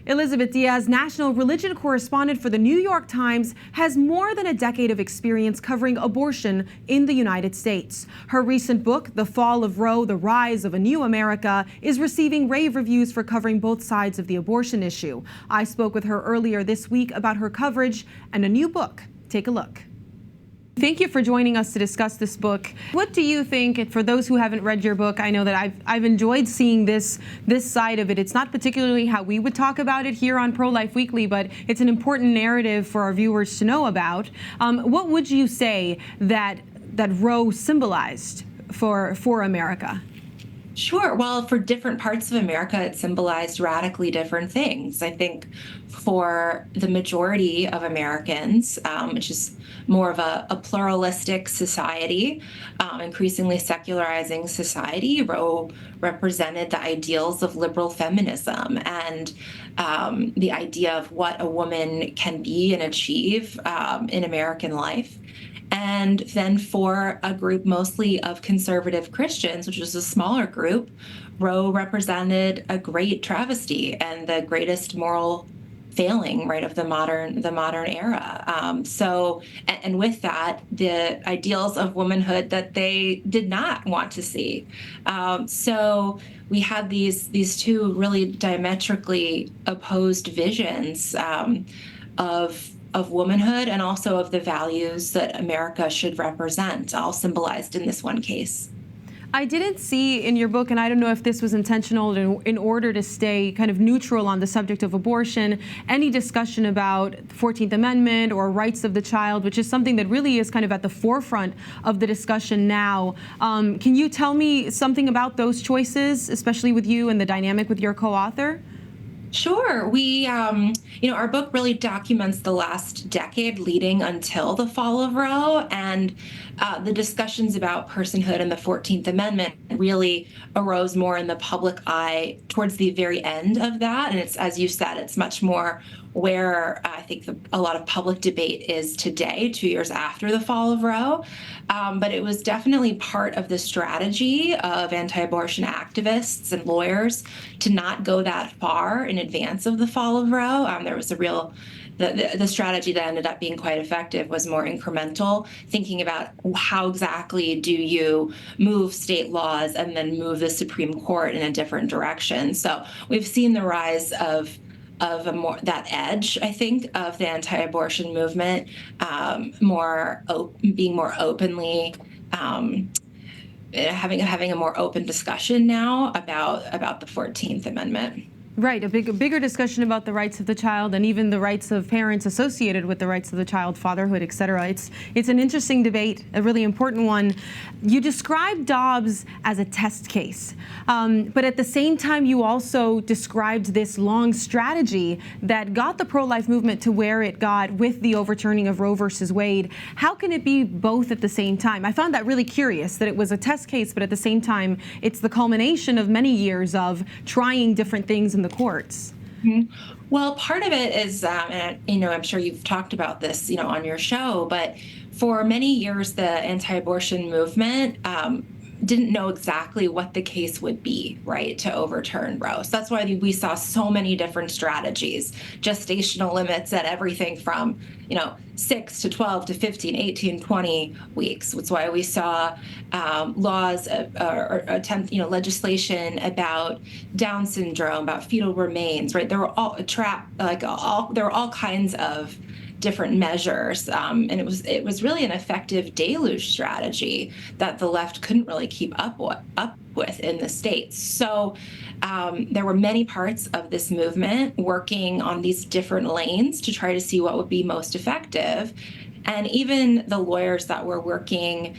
Elizabeth Diaz, national religion correspondent for the New York Times, has more than a decade of experience covering abortion in the United States. Her recent book, The Fall of Roe, The Rise of a New America, is receiving rave reviews for covering both sides of the abortion issue. I spoke with her earlier this week about her coverage and a new book. Take a look. Thank you for joining us to discuss this book. What do you think, for those who haven't read your book, I know that I've enjoyed seeing this side of it. It's not particularly how we would talk about it here on Pro-Life Weekly, but it's an important narrative for our viewers to know about. What would you say that Roe symbolized for America? Sure. Well, for different parts of America, it symbolized radically different things. I think for the majority of Americans, which is more of a pluralistic society, increasingly secularizing society, Roe represented the ideals of liberal feminism and the idea of what a woman can be and achieve in American life. And then for a group mostly of conservative Christians, which was a smaller group, Roe represented a great travesty and the greatest moral failing, right, of the modern era. And with that, the ideals of womanhood that they did not want to see. So we had these two really diametrically opposed visions of womanhood and also of the values that America should represent, all symbolized in this one case. I didn't see in your book, and I don't know if this was intentional in order to stay kind of neutral on the subject of abortion, any discussion about the 14th Amendment or rights of the child, which is something that really is kind of at the forefront of the discussion now. Can you tell me something about those choices, especially with you and the dynamic with your co-author? Sure. Our book really documents the last decade leading until the fall of Roe, and the discussions about personhood and the 14th Amendment really arose more in the public eye towards the very end of that. And it's, as you said, it's much more where I think a lot of public debate is today, 2 years after the fall of Roe. But it was definitely part of the strategy of anti-abortion activists and lawyers to not go that far in advance of the fall of Roe. There was the strategy that ended up being quite effective was more incremental, thinking about how exactly do you move state laws and then move the Supreme Court in a different direction. So we've seen the rise of that edge, I think, of the anti-abortion movement, being more openly, having a more open discussion now about the 14th Amendment. Right, a bigger discussion about the rights of the child and even the rights of parents associated with the rights of the child, fatherhood, et cetera. It's an interesting debate, a really important one. You described Dobbs as a test case, but at the same time, you also described this long strategy that got the pro-life movement to where it got with the overturning of Roe versus Wade. How can it be both at the same time? I found that really curious, that it was a test case, but at the same time, it's the culmination of many years of trying different things in the courts. Mm-hmm. Well, part of it is, and I'm sure you've talked about this, on your show, but for many years, the anti-abortion movement didn't know exactly what the case would be, right, to overturn Roe. So that's why we saw so many different strategies, gestational limits at everything from, 6 to 12 to 15, 18, 20 weeks. That's why we saw laws or legislation about Down syndrome, about fetal remains, right? There were all there were all kinds of different measures, and it was really an effective deluge strategy that the left couldn't really keep up with in the states. So there were many parts of this movement working on these different lanes to try to see what would be most effective. And even the lawyers that were working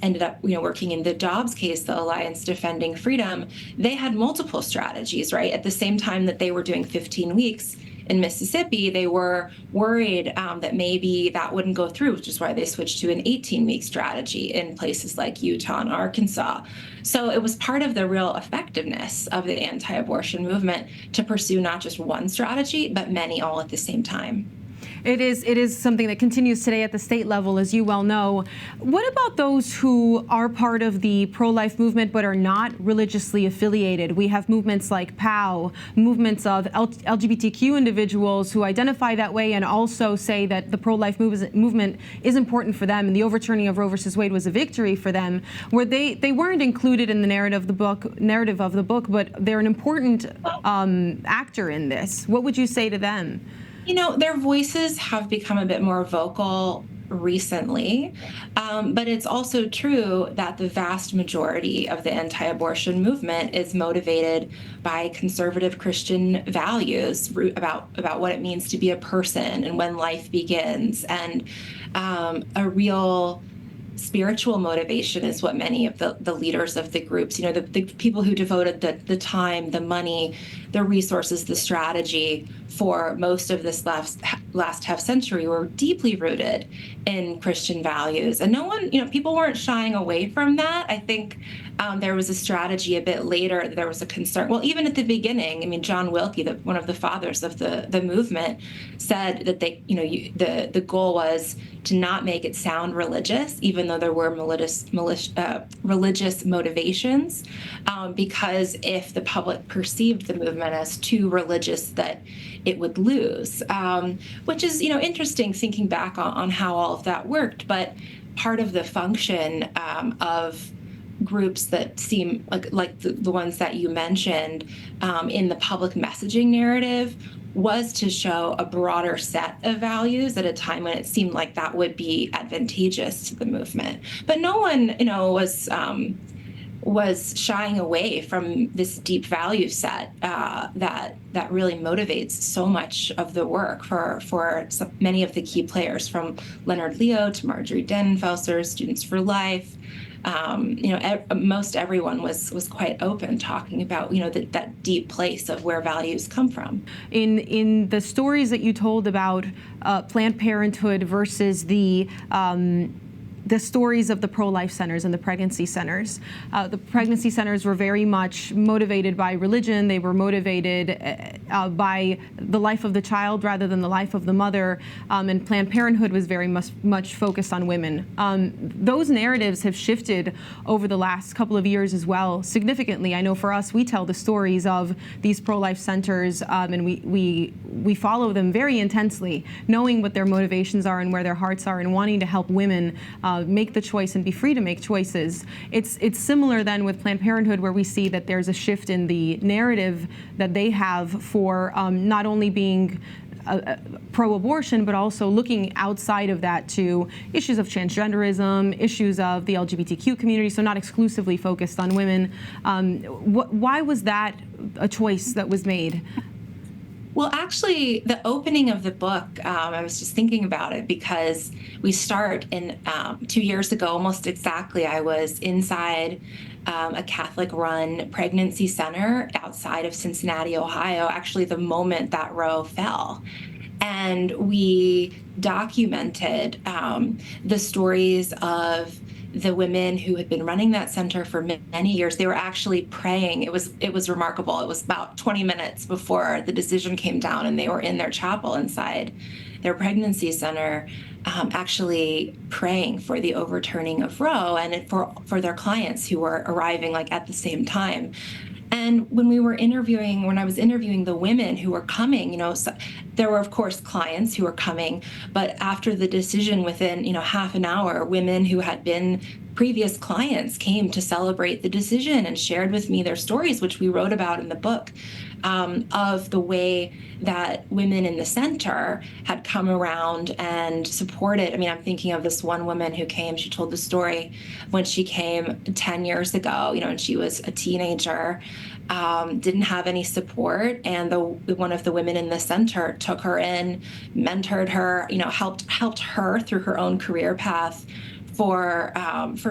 ended up, working in the Dobbs case, the Alliance Defending Freedom. They had multiple strategies, right? At the same time that they were doing 15 weeks in Mississippi, they were worried that maybe that wouldn't go through, which is why they switched to an 18-week strategy in places like Utah and Arkansas. So it was part of the real effectiveness of the anti-abortion movement to pursue not just one strategy, but many all at the same time. It is something that continues today at the state level, as you well know. What about those who are part of the pro-life movement but are not religiously affiliated? We have movements like POW, movements of LGBTQ individuals who identify that way and also say that the pro-life movement is important for them, and the overturning of Roe versus Wade was a victory for them, where they weren't included in the narrative of the book, but they're an important actor in this. What would you say to them? Their voices have become a bit more vocal recently, but it's also true that the vast majority of the anti-abortion movement is motivated by conservative Christian values about what it means to be a person and when life begins, and a real spiritual motivation is what many of the leaders of the groups, the people who devoted the time, the money, the resources, the strategy for most of this last half century were deeply rooted in Christian values. And no one, people weren't shying away from that. I think there was a strategy a bit later. There was a concern. Well, even at the beginning, John Wilkie, one of the fathers of the movement, said that the goal was to not make it sound religious, even though there were religious motivations, because if the public perceived the movement as too religious, that it would lose, which is interesting thinking back on how all of that worked. But part of the function of groups that seem like the ones that you mentioned in the public messaging narrative was to show a broader set of values at a time when it seemed like that would be advantageous to the movement. But no one, was shying away from this deep value set that really motivates so much of the work for many of the key players, from Leonard Leo to Marjorie Denenfelser, Students for Life. Most everyone was quite open talking about that deep place of where values come from. In the stories that you told about Planned Parenthood versus the stories of the pro-life centers and the pregnancy centers. The pregnancy centers were very much motivated by religion. They were motivated by the life of the child rather than the life of the mother. And Planned Parenthood was very much focused on women. Those narratives have shifted over the last couple of years as well, significantly. I know for us, we tell the stories of these pro-life centers, and we follow them very intensely, knowing what their motivations are and where their hearts are, and wanting to help women make the choice and be free to make choices. It's similar then with Planned Parenthood, where we see that there's a shift in the narrative that they have for not only being pro-abortion, but also looking outside of that to issues of transgenderism, issues of the LGBTQ community, so not exclusively focused on women. Why was that a choice that was made? Well, actually, the opening of the book, I was just thinking about it because we start in 2 years ago, almost exactly. I was inside a Catholic-run pregnancy center outside of Cincinnati, Ohio, actually the moment that Roe fell. And we documented the stories of the women who had been running that center for many years. They were actually praying. It was remarkable. It was about 20 minutes before the decision came down, and they were in their chapel inside their pregnancy center, actually praying for the overturning of Roe, and for their clients who were arriving at the same time. And when I was interviewing the women who were coming, so there were, of course, clients who were coming, but after the decision, within, half an hour, women who had been previous clients came to celebrate the decision and shared with me their stories, which we wrote about in the book, of the way that women in the center had come around and supported. I'm thinking of this one woman who came. She told the story when she came 10 years ago, and she was a teenager, didn't have any support, and one of the women in the center took her in, mentored her, helped her through her own career path for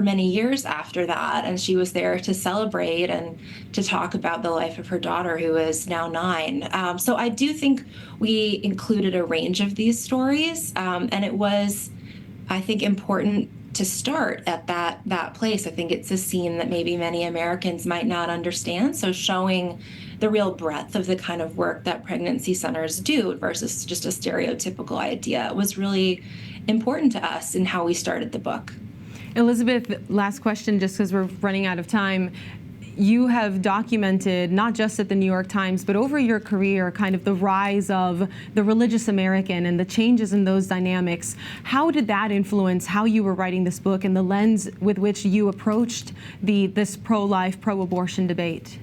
many years after that. And she was there to celebrate and to talk about the life of her daughter, who is now 9. So I do think we included a range of these stories, and it was, I think, important to start at that place. I think it's a scene that maybe many Americans might not understand. So showing the real breadth of the kind of work that pregnancy centers do versus just a stereotypical idea was really important to us in how we started the book. Elizabeth, last question, just because we're running out of time. You have documented, not just at the New York Times, but over your career, kind of the rise of the religious American and the changes in those dynamics. How did that influence how you were writing this book and the lens with which you approached this pro-life, pro-abortion debate?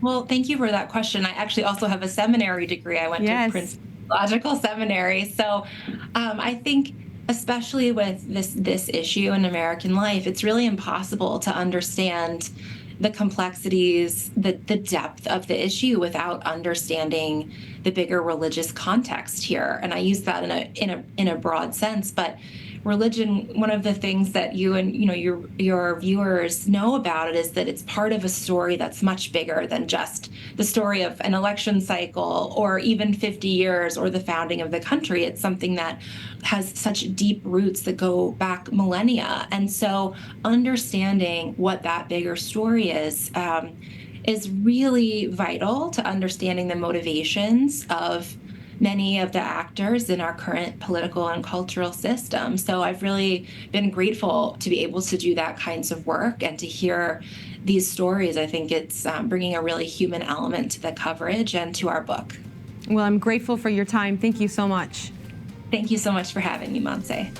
Well, thank you for that question. I actually also have a seminary degree. I went to Princeton Theological Seminary. So I think, especially with this issue in American life, it's really impossible to understand the complexities, the depth of the issue without understanding the bigger religious context here. And I use that in a broad sense, but religion, one of the things that you and your viewers know about it is that it's part of a story that's much bigger than just the story of an election cycle or even 50 years or the founding of the country. It's something that has such deep roots that go back millennia. And so understanding what that bigger story is really vital to understanding the motivations of many of the actors in our current political and cultural system. So I've really been grateful to be able to do that kinds of work and to hear these stories. I think it's bringing a really human element to the coverage and to our book. Well, I'm grateful for your time. Thank you so much. Thank you so much for having me, Monse.